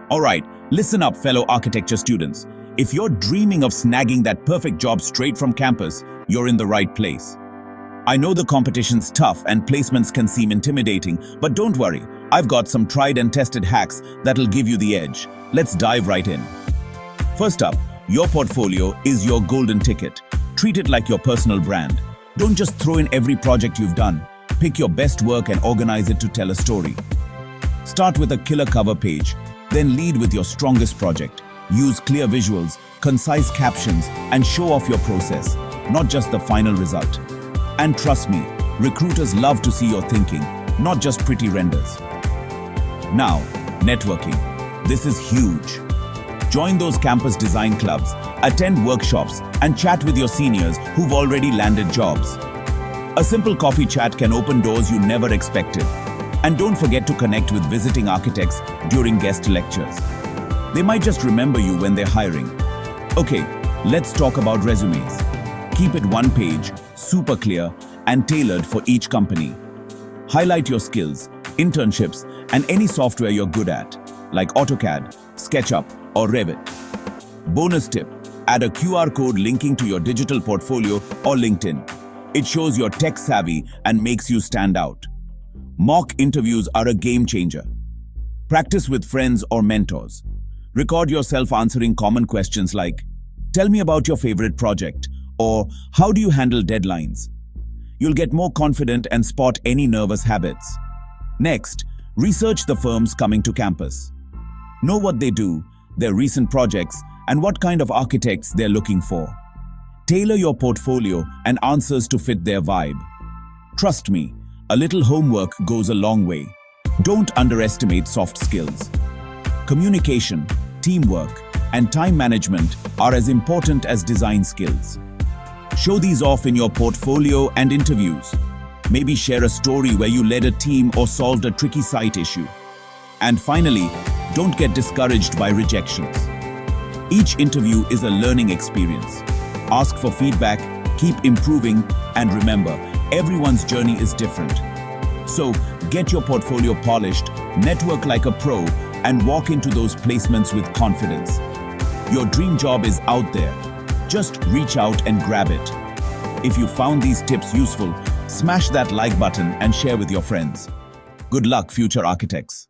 Alright, listen up, fellow architecture students. If you're dreaming of snagging that perfect job straight from campus, you're in the right place. I know the competition's tough and placements can seem intimidating, but don't worry, I've got some tried and tested hacks that'll give you the edge. Let's dive right in. First up, your portfolio is your golden ticket. Treat it like your personal brand. Don't just throw in every project you've done. Pick your best work and organize it to tell a story. Start with a killer cover page, then lead with your strongest project. Use clear visuals, concise captions, and show off your process, not just the final result. And trust me, recruiters love to see your thinking, not just pretty renders. Now, networking. This is huge. Join those campus design clubs, attend workshops, and chat with your seniors who've already landed jobs. A simple coffee chat can open doors you never expected. And don't forget to connect with visiting architects during guest lectures. They might just remember you when they're hiring. Okay, let's talk about resumes. Keep it one page, super clear, and tailored for each company. Highlight your skills, internships, and any software you're good at, like AutoCAD, SketchUp, or Revit. Bonus tip, add a QR code linking to your digital portfolio or LinkedIn. It shows you're tech savvy and makes you stand out. Mock interviews are a game changer. Practice with friends or mentors. Record yourself answering common questions like, "Tell me about your favorite project," or "How do you handle deadlines?" You'll get more confident and spot any nervous habits. Next, research the firms coming to campus. Know what they do, their recent projects, and what kind of architects they're looking for. Tailor your portfolio and answers to fit their vibe. Trust me, a little homework goes a long way. Don't underestimate soft skills. Communication, teamwork, and time management are as important as design skills. Show these off in your portfolio and interviews. Maybe share a story where you led a team or solved a tricky site issue. And finally, don't get discouraged by rejections. Each interview is a learning experience. Ask for feedback, keep improving, and remember, everyone's journey is different. So, get your portfolio polished, network like a pro, and walk into those placements with confidence. Your dream job is out there. Just reach out and grab it. If you found these tips useful, smash that like button and share with your friends. Good luck, future architects.